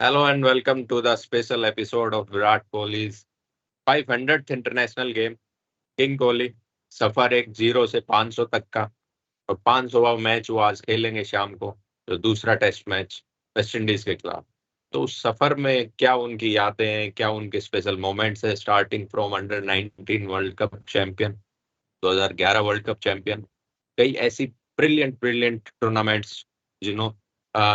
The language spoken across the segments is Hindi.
Hello and welcome to the special episode of Virat Kohli's 500th international game. King Kohli सफर एक 0 से 500 तक का और 500वां मैच वो आज खेलेंगे शाम को, जो दूसरा टेस्ट मैच वेस्ट इंडीज के खिलाफ। तो उस सफर में क्या उनकी यादें हैं, क्या उनके स्पेशल मोमेंट्स है, starting from under 19 world cup champion, 2011 world cup champion, कई ऐसी ब्रिलियंट ब्रिलियंट टूर्नामेंट्स जिन्हों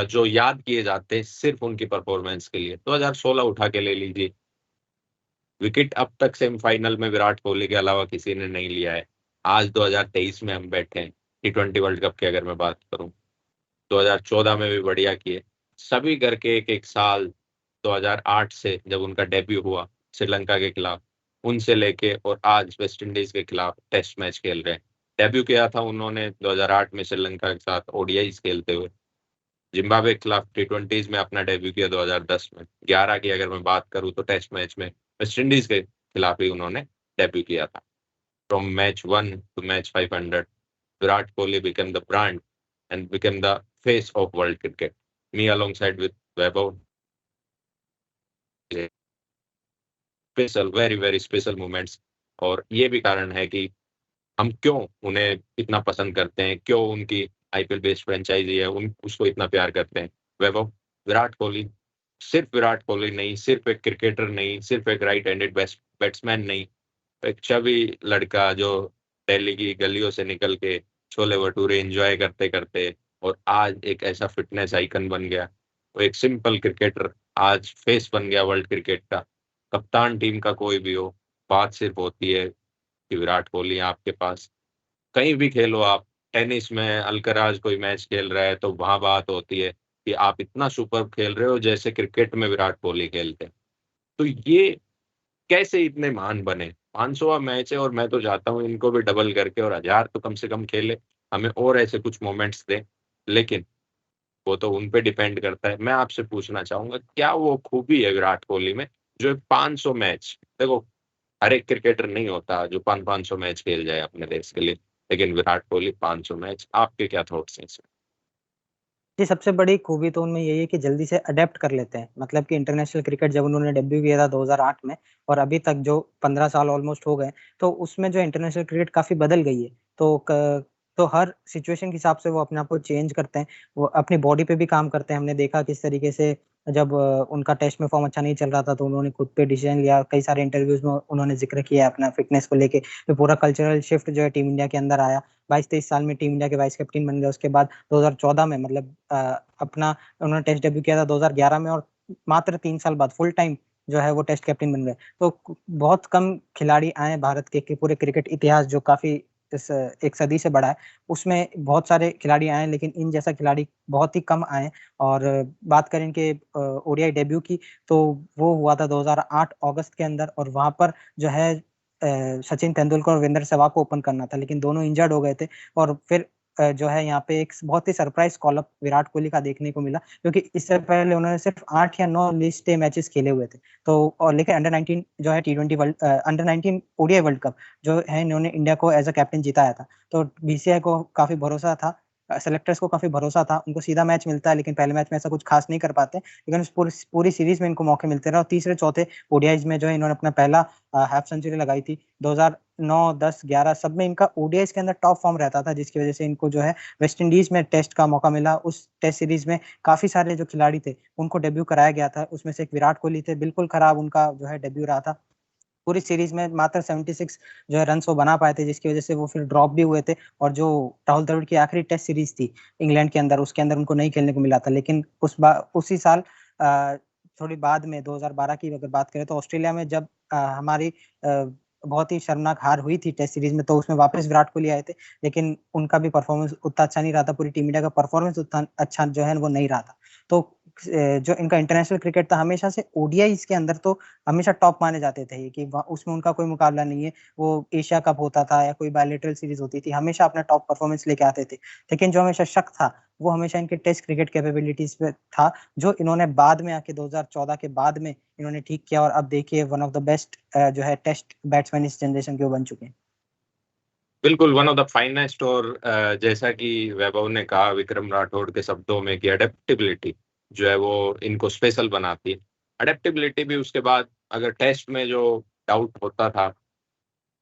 जो याद किए जाते हैं सिर्फ उनकी परफॉर्मेंस के लिए। 2016 उठा के ले लीजिए, विकेट अब तक सेमीफाइनल में विराट कोहली के अलावा किसी ने नहीं लिया है। आज 2023 में हम बैठे हैं, T20 वर्ल्ड कप की अगर मैं बात करूं, 2014 में भी बढ़िया किए। सभी करके एक एक साल, 2008 से जब उनका डेब्यू हुआ श्रीलंका के खिलाफ, उनसे लेके और आज वेस्ट इंडीज के खिलाफ टेस्ट मैच खेल रहे हैं। डेब्यू किया था उन्होंने 2008 में श्रीलंका के साथ ओडीआई खेलते हुए। जिम्बाब्वे के खिलाफ T20s में अपना डेब्यू किया 2010 में। 11 की अगर मैं बात करूं तो टेस्ट मैच में वेस्ट इंडीज के खिलाफ ही उन्होंने डेब्यू किया था। From match 1 to match 500, Virat Kohli become the brand and became the face of world cricket. Me alongside with Vaibhav, special very very special moments. और ये भी कारण है कि हम क्यों उन्हें इतना पसंद करते हैं, क्यों उनकी आईपीएल बेस्ड फ्रेंचाइजी है, उन उसको इतना प्यार करते हैं। वैभव, विराट कोहली सिर्फ विराट कोहली नहीं, सिर्फ एक क्रिकेटर नहीं, सिर्फ एक राइट हैंडेड बैट्समैन नहीं, एक छवि लड़का जो दिल्ली की गलियों से निकल के छोले भटूरे एंजॉय करते करते और आज एक ऐसा फिटनेस आइकन बन गया। वो एक सिंपल क्रिकेटर आज फेस बन गया वर्ल्ड क्रिकेट का। कप्तान टीम का कोई भी हो, बात सिर्फ होती है कि विराट कोहली आपके पास कहीं भी खेलो आप। टेनिस में अल्कराज कोई मैच खेल रहा है तो वहां बात होती है कि आप इतना सुपर खेल रहे हो जैसे क्रिकेट में विराट कोहली खेलते हैं। तो ये कैसे इतने महान बने? 500वां मैच है और मैं तो चाहता हूँ इनको भी डबल करके और 1000 तो कम से कम खेले, हमें और ऐसे कुछ मोमेंट्स दें। लेकिन वो तो उन पे डिपेंड करता है। मैं आपसे पूछना चाहूंगा, क्या वो खूबी है विराट कोहली में जो 500 मैच, देखो हर एक क्रिकेटर नहीं होता जो 500 मैच खेल जाए अपने देश के लिए, लेकिन विराट कोहली 500 मैच, आपके क्या थॉट्स हैं इसमें? जी, सबसे बड़ी खूबी तो उनमें यही है कि जल्दी से अडेप्ट कर लेते हैं। मतलब कि इंटरनेशनल क्रिकेट जब उन्होंने डेब्यू किया था 2008 में और अभी तक जो 15 साल ऑलमोस्ट हो गए, तो उसमें जो इंटरनेशनल क्रिकेट काफ़ी बदल गई है। तो हर सिचुएशन के हिसाब से वो अपने आप को चेंज करते हैं, वो अपनी बॉडी पे भी काम करते हैं। हमने देखा किस तरीके से जब उनका टेस्ट में फॉर्म अच्छा नहीं चल रहा था, तो उन्होंने खुद पे डिसीजन लिया। कई सारे इंटरव्यूज़ में उन्होंने ज़िक्र किया है अपना फ़िटनेस को लेके। फिर पूरा कल्चरल शिफ्ट जो है टीम इंडिया के अंदर आया। 22-23 साल में टीम इंडिया के वाइस कैप्टन बन गए। उसके बाद 2014 में मतलब अपना उन्होंने टेस्ट डेब्यू किया था 2011 में, और मात्र 3 साल बाद फुल टाइम जो है वो टेस्ट कैप्टन बन गए। तो बहुत कम खिलाड़ी आए भारत के पूरे क्रिकेट इतिहास जो काफ़ी इस एक सदी से बड़ा है, उसमें बहुत सारे खिलाड़ी आए हैं, लेकिन इन जैसा खिलाड़ी बहुत ही कम आए। और बात करें इनके ओडीआई डेब्यू की, तो वो हुआ था 2008 अगस्त के अंदर, और वहाँ पर जो है सचिन तेंदुलकर और वीरेंद्र सहवाग को ओपन करना था, लेकिन दोनों इंजर्ड हो गए थे। और फिर जो है यहाँ पे एक बहुत ही surprise call up Virat Kohli का देखने को मिला, क्योंकि इससे पहले उन्होंने सिर्फ 8 या 9 लिस्ट डे मैचेस खेले हुए थे। तो और लेकिन अंडर 19 जो है टी20 world under 19 ODI world cup जो है इन्होंने इंडिया को एज अ कैप्टन जिताया था। तो बीसीआई को काफी भरोसा था, सेलेक्टर्स को काफी भरोसा था, उनको सीधा मैच मिलता है, लेकिन पहले मैच में ऐसा कुछ खास नहीं कर पाते, लेकिन उस पूरी सीरीज में इनको मौके मिलते रहे। और तीसरे चौथे ओडीआईज में जो है इन्होंने अपना पहला हाफ सेंचुरी लगाई थी। 2009, 10, 11 सब में इनका ओडीआईज के अंदर टॉप फॉर्म रहता था, जिसकी वजह से इनको जो है वेस्ट इंडीज में टेस्ट का मौका मिला। उस टेस्ट सीरीज में काफी सारे जो खिलाड़ी थे उनको डेब्यू कराया गया था, उसमें से एक विराट कोहली थे। बिल्कुल खराब उनका जो है डेब्यू रहा था। पूरी सीरीज में मात्र 76 जो है रन वो बना पाए थे, जिसकी वजह से वो फिर ड्रॉप भी हुए थे। और जो राहुल द्रविड़ की आखिरी टेस्ट सीरीज थी इंग्लैंड के अंदर, उसके अंदर उनको नहीं खेलने को मिला था। लेकिन उसी साल अ, थोड़ी बाद में 2012 की अगर बात करें, तो ऑस्ट्रेलिया में जब हमारी बहुत ही शर्मनाक हार हुई थी टेस्ट सीरीज में, तो उसमें वापस विराट कोहली आए थे, लेकिन उनका भी परफॉर्मेंस उतना अच्छा नहीं रहा था। पूरी टीम इंडिया का परफॉर्मेंस उतना अच्छा जो है वो नहीं रहा था। तो जो इनका इंटरनेशनल क्रिकेट था, हमेशा से ओडीआईज के अंदर तो हमेशा टॉप माने जाते थे कि उसमें उनका कोई मुकाबला नहीं है। वो एशिया कप होता था या कोई बायलैटरल सीरीज होती थी, हमेशा अपना टॉप परफॉर्मेंस लेके आते थे। लेकिन जो हमेशा शक था वो हमेशा इनके टेस्ट क्रिकेट कैपेबिलिटीज पे था, जो इन्होंने बाद में आके 2014 के बाद में इन्होंने ठीक किया। और अब देखिए वन ऑफ द बेस्ट जो है टेस्ट बैट्समैन इस जनरेशन के वो बन चुके हैं। बिल्कुल वन ऑफ द फाइनेस्ट। और जैसा कि वैभव ने कहा विक्रम राठौड़ के शब्दों में कि अडेप्टेबिलिटी, जो है वो इनको स्पेशल बनाती है। अडेप्टेबिलिटी भी उसके बाद अगर टेस्ट में जो डाउट होता था,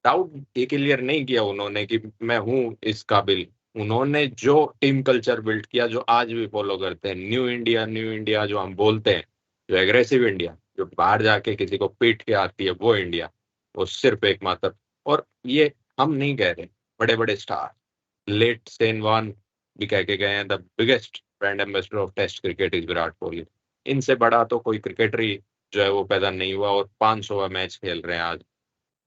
डाउट ये क्लियर नहीं किया उन्होंने कि मैं हूँ इस काबिल। उन्होंने जो टीम कल्चर बिल्ड किया जो आज भी फॉलो करते हैं, न्यू इंडिया जो हम बोलते हैं, जो एग्रेसिव इंडिया, जो बाहर जाके किसी को पीट के आती है वो इंडिया, वो सिर्फ एकमात्र। और ये हम नहीं कह रहे, बड़े बड़े स्टार, लेट सेन वन भी कह के गए हैं, the biggest brand ambassador of test cricket is Virat Kohli. इनसे बड़ा तो कोई क्रिकेटर ही जो है वो पैदा नहीं हुआ और 500वां मैच खेल रहे हैं आज।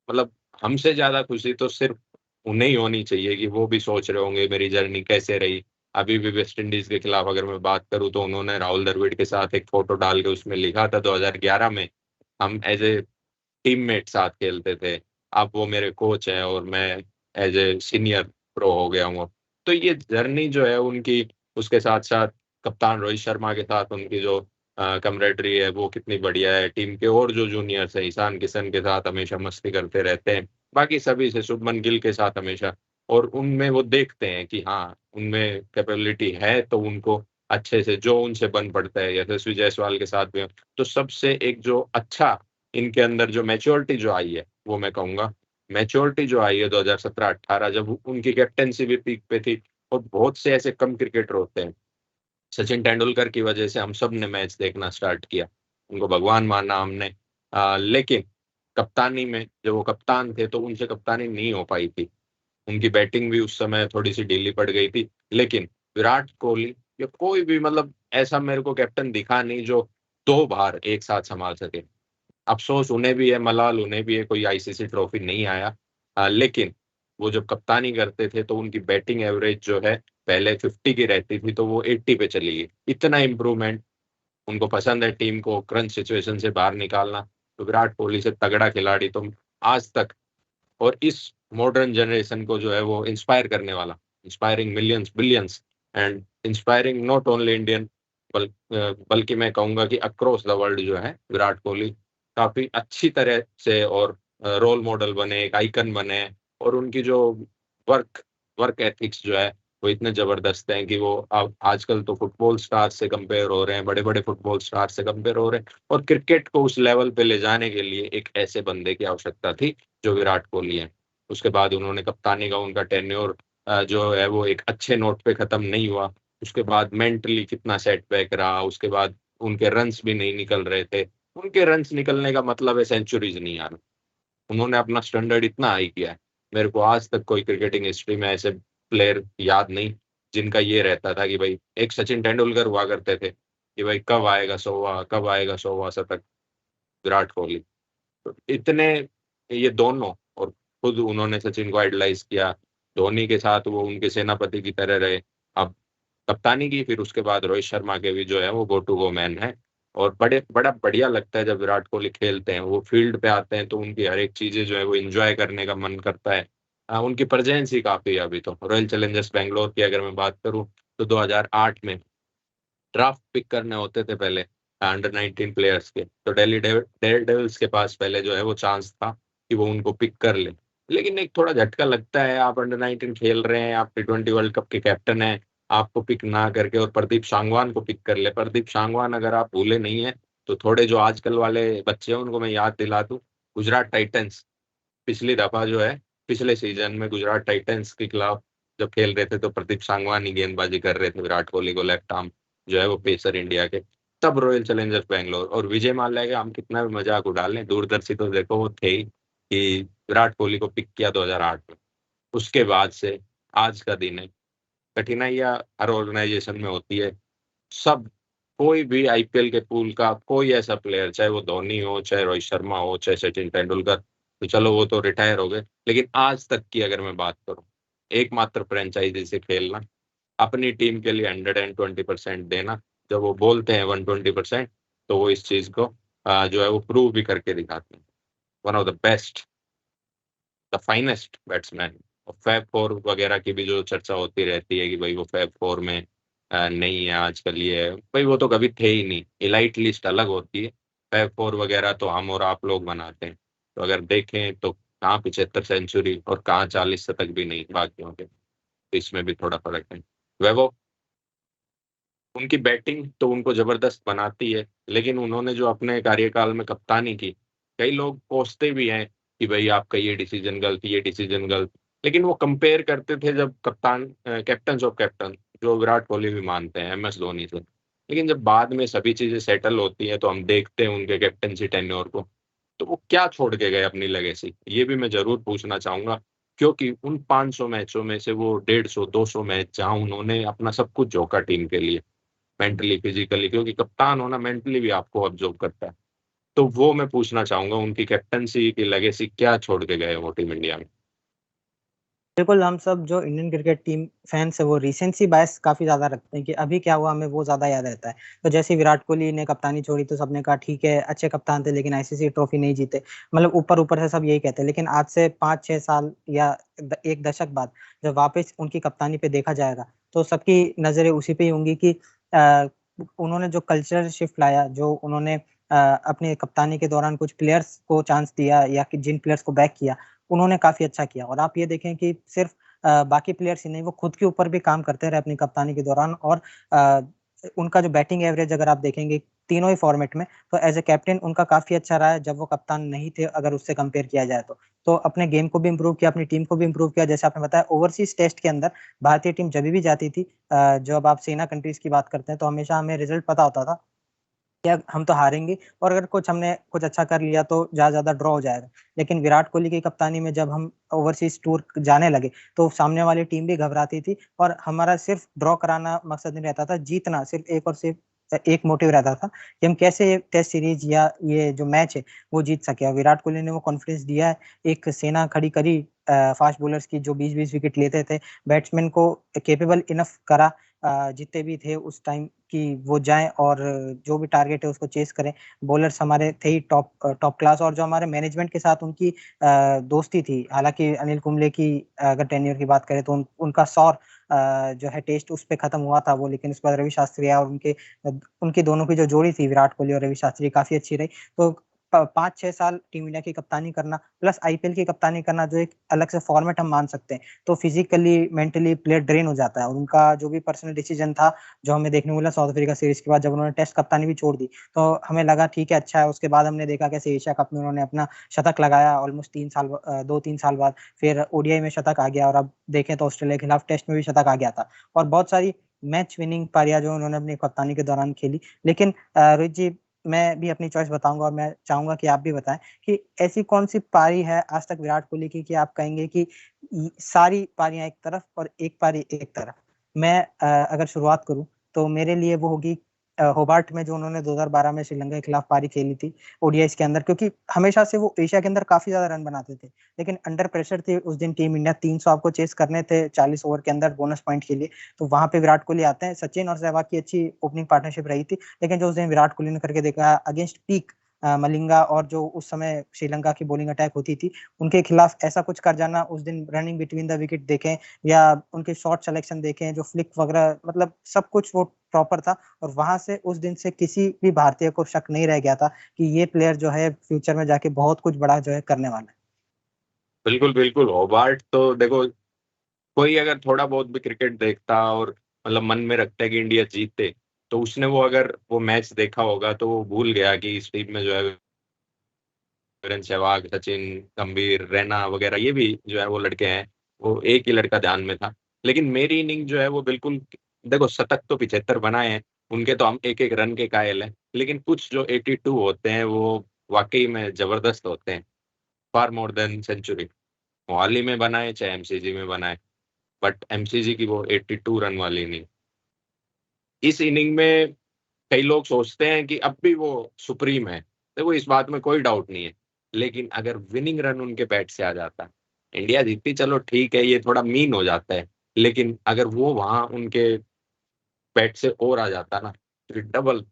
मतलब हमसे ज़्यादा खुशी तो सिर्फ उन्हें ही होनी चाहिए कि वो भी सोच रहे होंगे मेरी जर्नी कैसे रही। अभी भी वेस्ट इंडीज़ के खिलाफ अगर मैं बात करूँ तो उन्होंने राहुल द्रविड़ के साथ एक फ़ोटो डाल के उसमें लिखा था 2011 में हम एज़ ए टीममेट साथ खेलते थे। अब वो मेरे कोच हैं और मैं एज़ ए सीनियर प्रो हो गया हूँ अब। तो ये जर्नी जो है उनकी, उसके साथ-साथ कप्तान रोहित शर्मा के साथ उनकी जो कैमरेडरी है वो कितनी बढ़िया है। टीम के और जो जूनियर्स हैं, ईशान किशन के साथ हमेशा मस्ती करते रहते हैं। बाकी सभी से, शुभमन गिल के साथ हमेशा, और उनमें वो देखते हैं कि हाँ, उनमें कैपेबिलिटी है तो उनको अच्छे से जो उनसे बन पड़ता है, यशस्वी जायसवाल के साथ भी। तो सबसे एक जो अच्छा इनके अंदर जो मैच्योरिटी जो आई है, वो मैं कहूँगा मैच्योरिटी जो आई है 2017-18 जब उनकी कैप्टेंसी भी पीक पे थी। और बहुत से ऐसे कम क्रिकेटर होते हैं, सचिन तेंदुलकर की वजह से हम सब ने मैच देखना स्टार्ट किया, उनको भगवान माना हमने। लेकिन कप्तानी में जब वो कप्तान थे तो उनसे कप्तानी नहीं हो पाई थी। उनकी बैटिंग भी उस समय थोड़ी-सी ढीली पड़ गई थी। लेकिन विराट कोहली या कोई भी, मतलब ऐसा मेरे को कैप्टन दिखा नहीं जो 2 भार एक साथ सँभाल सके। अफ़सोस उन्हें भी है, मलाल उन्हें भी है, कोई आईसीसी ट्रॉफ़ी नहीं आया। लेकिन वो जब कप्तानी करते थे तो उनकी बैटिंग एवरेज जो है पहले 50 की रहती थी तो वो 80 पे चली गई। इतना इम्प्रूवमेंट, उनको पसंद है टीम को क्रंच सिचुएशन से बाहर निकालना। तो विराट कोहली से तगड़ा खिलाड़ी तो आज तक, और इस मॉडर्न जनरेशन को जो है वो इंस्पायर करने वाला, inspiring millions, billions and inspiring not only Indian, बल्कि मैं कहूँगा कि अक्रॉस द वर्ल्ड जो है विराट कोहली काफ़ी अच्छी तरह से और रोल मॉडल बने, एक आइकन बने। और उनकी जो वर्क वर्क एथिक्स जो है वो इतने ज़बरदस्त हैं कि वो अब आजकल तो फुटबॉल स्टार से कंपेयर हो रहे हैं, बड़े-बड़े फुटबॉल स्टार से कंपेयर हो रहे हैं। और क्रिकेट को उस लेवल पे ले जाने के लिए एक ऐसे बंदे की आवश्यकता थी जो विराट कोहली हैं। उसके बाद उन्होंने कप्तानी का उनका टेन्योर जो है वो एक अच्छे नोट पे खत्म नहीं हुआ। उसके बाद मेंटली कितना सेटबैक रहा, उसके बाद उनके रन्स भी नहीं निकल रहे थे। उनके रन्स निकलने का मतलब है सेंचुरीज़ नहीं आना। उन्होंने अपना स्टैंडर्ड इतना हाई किया है। मेरे को आज तक कोई क्रिकेटिंग हिस्ट्री में ऐसे प्लेयर याद नहीं, जिनका ये रहता था कि भई एक सचिन तेंदुलकर हुआ करते थे, कि भाई कब आएगा 100वां शतक, विराट कोहली। तो इतने ये दोनों, और खुद उन्होंने सचिन को आइडलाइज़ किया, धोनी के साथ वो उनके सेनापति की तरह रहे। अब कप्तानी की, फिर उसके बाद रोहित शर्मा के भी जो है वो गो टू गो मैन है। और बड़ा बढ़िया लगता है जब विराट कोहली खेलते हैं, वो फील्ड पे आते हैं तो उनकी हर एक चीज़ें जो है वो एन्जॉय करने का मन करता है। उनकी प्रेज़ेंस ही काफ़ी है अभी तो। रॉयल चैलेंजर्स बैंगलोर की अगर मैं बात करूँ तो 2008 में ड्राफ्ट पिक करने होते थे पहले अंडर 19 प्लेयर्स के, तो दिल्ली डेयरडेविल्स के पास पहले जो है वो चांस था कि वो उनको पिक कर ले। लेकिन एक थोड़ा झटका लगता है, आप अंडर 19 खेल रहे हैं, आप टी20 वर्ल्ड कप के कैप्टन हैं, आपको पिक ना करके और प्रदीप सांगवान को पिक कर ले। प्रदीप सांगवान अगर आप भूले नहीं हैं, तो थोड़े जो आजकल वाले बच्चे हैं उनको मैं याद दिला दूँ, गुजरात टाइटंस पिछली दफ़ा जो है, पिछले सीज़न में गुजरात टाइटंस के खिलाफ जब खेल रहे थे तो प्रदीप सांगवान ही गेंदबाज़ी कर रहे थे विराट कोहली को लेफ्ट आर्म जो है वो पेसर इंडिया के। तब रॉयल चैलेंजर्स बैंगलोर और विजय माल्या का हम कितना भी मज़ाक उड़ा लें, दूरदर्शी तो देखो वो थे ही कि विराट कोहली को पिक किया 2008 में। उसके बाद से आज का दिन है, कठिनाइयाँ हर ऑर्गनाइज़ेशन में होती है। सब, कोई भी आईपीएल के पूल का कोई ऐसा प्लेयर, चाहे वो धोनी हो, चाहे रोहित शर्मा हो, चाहे सचिन तेंदुलकर, तो चलो वो तो रिटायर हो गए। लेकिन आज तक की अगर मैं बात करूँ, एकमात्र फ्रैंचाइज़ी से खेलना, अपनी टीम के लिए 120% देना, जब वो बोलते हैं 120% तो वो इस चीज़ को जो है वो प्रूव भी करके दिखाते हैं। One of the best, the finest batsman. और फैब फोर वगैरह की भी जो चर्चा होती रहती है कि भाई वो फैब फोर में नहीं है आजकल, ये है भाई, वो तो कभी थे ही नहीं। इलाइट लिस्ट अलग होती है, फैब फोर वगैरह तो हम और आप लोग बनाते हैं। तो अगर देखें तो कहाँ 75 सेंचुरी और कहाँ 40 शतक भी नहीं बाकियों के, तो इसमें भी थोड़ा फर्क है। वैभव। उनकी बैटिंग तो उनको जबरदस्त बनाती है, लेकिन उन्होंने जो अपने कार्यकाल में कप्तानी की, कई लोग कोसते भी हैं कि भई आपका ये डिसीजन गलत, ये डिसीजन गलत। लेकिन वो कंपेयर करते थे जब कैप्टन्स ऑफ कैप्टन जो विराट कोहली भी मानते हैं एमएस धोनी से। लेकिन जब बाद में सभी चीज़ें सेटल होती हैं, तो हम देखते हैं उनके कैप्टेंसी टेन्योर को, तो वो क्या छोड़ के गए अपनी लेगेसी? ये भी मैं ज़रूर पूछना चाहूँगा, क्योंकि उन 500 मैचों में से वो 150, 200 मैच जहाँ उन्होंने अपना सब कुछ झोंका टीम के लिए। मेंटली, फिज़िकली, क्योंकि कप्तान होना मेंटली भी आपको अब्ज़ॉर्ब करता है। तो वो मैं पूछना चाहूँगा उनकी कैप्टेंसी की लेगेसी क्या छोड़ के गए वो टीम इंडिया में? बिल्कुल, हम सब जो इंडियन क्रिकेट टीम फैन्स हैं, वो रीसेंसी बायस काफ़ी ज़्यादा रखते हैं कि अभी क्या हुआ हमें वो ज़्यादा याद रहता है। तो जैसे ही विराट कोहली ने कप्तानी छोड़ी तो सबने कहा ठीक है, अच्छे कप्तान थे लेकिन आईसीसी ट्रॉफी नहीं जीते। मतलब ऊपर-ऊपर से सब यही कहते हैं। लेकिन आज से 5-6 साल या 1 दशक बाद जब वापस उनकी कप्तानी पे देखा जाएगा, तो सबकी नज़रें उसी पे ही होंगी कि उन्होंने जो कल्चरल शिफ्ट लाया, जो उन्होंने अपनी कप्तानी के दौरान कुछ प्लेयर्स को चांस दिया या कि जिन प्लेयर्स को बैक किया, उन्होंने काफ़ी अच्छा किया। और आप ये देखें कि सिर्फ़ बाकी प्लेयर्स ही नहीं, वो खुद के ऊपर भी काम करते रहे अपनी कप्तानी के दौरान और अ, उनका जो बैटिंग एवरेज अगर आप देखेंगे तीनों ही फॉर्मेट में, तो एज़ अ कैप्टन उनका काफ़ी अच्छा रहा है जब वो कप्तान नहीं थे, अगर उससे कंपेयर किया जाए तो। तो अपने गेम को भी इम्प्रूव किया, अपनी टीम को भी इम्प्रूव किया, जैसे आपने बताया ओवरसीज़ टेस्ट के अंदर भारतीय टीम जभी भी जाती थी जब आप सेना कंट्रीज़ की बात करते हैं, तो हमेशा हमें रिज़ल्ट पता होता था या हम तो हारेंगे और अगर कुछ हमने कुछ अच्छा कर लिया तो ज़्यादा से ज़्यादा ड्रॉ हो जाएगा। लेकिन विराट कोहली की कप्तानी में जब हम ओवरसीज़ टूर जाने लगे, तो सामने वाली टीम भी घबराती थी और हमारा सिर्फ़ ड्रॉ कराना मकसद नहीं रहता था, जीतना सिर्फ़ एक और सिर्फ़ एक मोटिव रहता था कि हम कैसे ये टेस्ट सीरीज़ या ये जो मैच है, वो जीत सकें और विराट कोहली ने वो कॉन्फिडेंस दिया है। एक सेना खड़ी करी फ़ास्ट बॉलर्स की जो 20-20 विकेट लेते थे, बैट्समैन को कैपेबल इनफ करा जितने भी थे उस टाइम कि वो जाएँ और जो भी टारगेट है उसको चेज़ करें। बॉलर्स हमारे थे ही टॉप क्लास और जो हमारे मैनेजमेंट के साथ उनकी दोस्ती थी। हालाँकि अनिल कुंबले की अगर टेन्योर की बात करें तो उनका सौर जो है टेस्ट उस पे खत्म हुआ था वो लेकिन उसके बाद रवि शास्त्री आए और उनकी दोनों की जो जोड़ी थी विराट कोहली और रवि शास्त्री काफ़ी अच्छी रही। तो 5-6 साल टीम इंडिया की कप्तानी करना प्लस आईपीएल की कप्तानी करना जो एक अलग से फॉर्मेट हम मान सकते हैं। तो फिज़िकली, मेंटली प्लेयर ड्रेन हो जाता है और उनका जो भी पर्सनल डिसीजन था, जो हमें देखने को मिला साउथ अफ्रीका सीरीज़ के बाद जब उन्होंने टेस्ट कप्तानी भी छोड़ दी, तो हमें लगा ठीक है अच्छा है। उसके बाद हमने देखा कैसे एशिया कप में उन्होंने अपना शतक लगाया ऑलमोस्ट 2-3 साल बाद। फिर ओडीआई में शतक आ गया और अब देखें तो ऑस्ट्रेलिया के खिलाफ टेस्ट में भी शतक आ गया था और बहुत सारी मैच विनिंग पारियाँ जो उन्होंने अपनी कप्तानी के दौरान खेली। लेकिन रोहित जी, मैं भी अपनी चॉइस बताऊँगा और मैं चाहूँगा कि आप भी बताएँ कि ऐसी कौन-सी पारी है आज तक विराट कोहली की कि आप कहेंगे कि सारी पारियाँ एक तरफ और एक पारी एक तरफ। मैं अगर शुरुआत करूँ तो मेरे लिए वो होगी होबार्ट में जो उन्होंने 2012 में श्रीलंका के खिलाफ पारी खेली थी ओडीआईज़ के अंदर क्योंकि हमेशा से वो एशिया के अंदर काफ़ी ज़्यादा रन बनाते थे। लेकिन अंडर प्रेशर थी उस दिन टीम इंडिया 300 आपको चेज़ करने थे 40 ओवर के अंदर बोनस पॉइंट के लिए। तो वहाँ पे विराट कोहली आते हैं। सचिन और सहवाग की अच्छी ओपनिंग पार्टनरशिप रही थी। लेकिन जो उस दिन विराट कोहली ने करके दिखाया अगेंस्ट पीक मलिंगा और जो उस समय श्रीलंका की बॉलिंग अटैक होती थी, उनके खिलाफ ऐसा कुछ कर जाना उस दिन रनिंग बिटवीन द विकेट देखें या उनके शॉट सिलेक्शन देखें, जो फ्लिक वगैरह मतलब सब कुछ वो प्रॉपर था और वहाँ से उस दिन से किसी भी भारतीय को शक नहीं रह गया था कि ये प्लेयर जो है फ्यूचर में जाके बहुत कुछ बड़ा जो है करने वाला है। बिल्कुल, बिल्कुल, होबार्ट तो देखो, कोई अगर थोड़ा बहुत भी क्रिकेट देखता और मतलब मन में रखता है कि इंडिया जीते, तो उसने वो अगर वो मैच देखा होगा तो वो भूल गया कि इस टीम में जो है वीरेंद्र सहवाग, सचिन, गंभीर, रैना वगैरह ये भी जो है वो लड़के हैं, वो एक ही लड़का ध्यान में था। लेकिन मेरी इनिंग जो है वो बिल्कुल देखो शतक तो 75 बनाए हैं, उनके तो हम एक-एक रन के कायल हैं। लेकिन कुछ जो 82 होते हैं वो वाक़ई में ज़बरदस्त होते हैं, फार मोर देन सेंचुरी। मोहाली में बनाए चाहे एमसीजी में बनाए, बट एमसीजी की वो 82 रन वाली इनिंग। इस इनिंग में कई लोग सोचते हैं कि अब भी वो सुप्रीम है। देखो इस बात में कोई डाउट नहीं है। लेकिन अगर विनिंग रन उनके बैट से आ जाता, इंडिया जीतती चलो ठीक है, ये थोड़ा मीन हो जाता है। लेकिन अगर वो वहाँ उनके बैट से और आ जाता ना, फिर डबल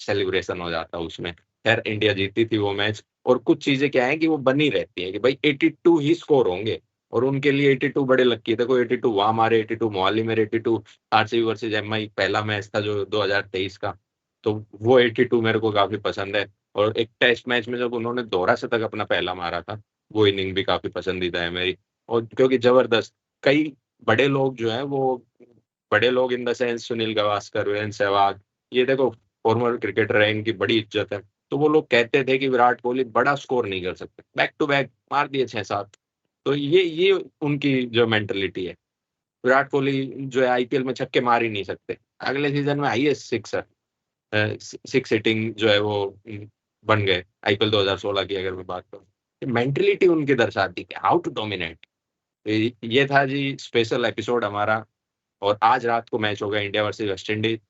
सेलिब्रेशन हो जाता उसमें। ख़ैर इंडिया जीती थी वो मैच और कुछ चीज़ें क्या है कि वो बनी रहती हैं कि भाई 82 ही स्कोर होंगे और उनके लिए 82 बड़े लकी है। देखो 82 वहाँ मारे, 82 मोहाली में, 82 आरसीबी वर्सेस एमआई पहला मैच था जो 2023 का। तो वो 82 मेरे को काफ़ी पसंद है और एक टेस्ट मैच में जब उन्होंने दोहरा शतक अपना पहला मारा था, वो इनिंग भी काफ़ी पसंदीदा है मेरी और क्योंकि ज़बरदस्त कई बड़े लोग जो हैं वो बड़े लोग in the sense Sunil Gavaskar, Virender Sehwag, ये देखो फॉर्मर क्रिकेटर है, इनकी बड़ी इज्जत है। तो वो लोग कहते थे कि विराट कोहली बड़ा स्कोर नहीं कर सकते, बैक टू बैक मार दिए 6-7। तो ये उनकी जो मेंटेलिटी है। विराट कोहली जो है आईपीएल में छक्के मार ही नहीं सकते, अगले सीजन में हाईएस्ट सिक्स हिटिंग जो है वो बन गए। आईपीएल 2016 की अगर मैं बात करूँ, मेंटेलिटी उनकी दर्शाती है हाउ टू डोमिनेट। ये था जी स्पेशल एपिसोड हमारा। और आज रात को मैच होगा India versus West Indies.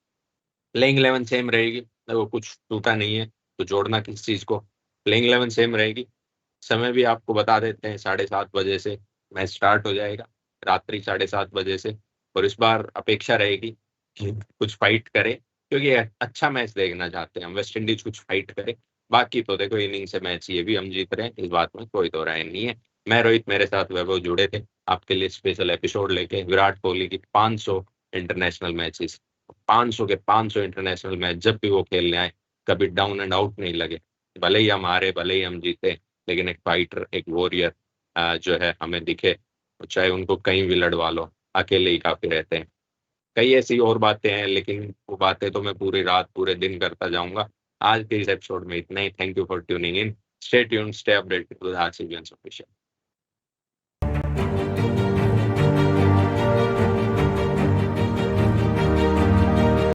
Playing 11 same रहेगी, वो कुछ टूटा नहीं है, तो जोड़ना किस चीज को। प्लेइंग 11 सेम रहेगी। समय भी आपको बता देते हैं, 7:30 बजे से मैच स्टार्ट हो जाएगा, रात्रि 7:30 बजे से। और इस बार अपेक्षा रहेगी कि कुछ फाइट करे, क्योंकि अच्छा मैच देखना चाहते हैं हम, वेस्ट इंडीज कुछ फाइट करे। बाकी तो देखो इनिंग से मैच ये भी हम जीत रहे हैं, इस बात में कोई दो राय नहीं है। मैं रोहित, मेरे साथ वैभव जुड़े थे आपके लिए स्पेशल एपिसोड लेके विराट कोहली की 500 इंटरनेशनल मैचेस। 500 के 500 इंटरनेशनल मैच जब भी वो खेलने आए, कभी डाउन एंड आउट नहीं लगे। भले ही हम हारे, भले ही हम जीते, लेकिन एक फाइटर, एक वॉरियर जो है हमें दिखे, चाहे उनको कहीं भी लड़वा लो, अकेले ही काफी रहते हैं। कई ऐसी और बातें हैं, लेकिन वो बातें तो मैं पूरी रात पूरे दिन करता जाऊंगा। आज के इस एपिसोड में इतना ही। Thank you for tuning in. Stay tuned, stay updated with RCB official.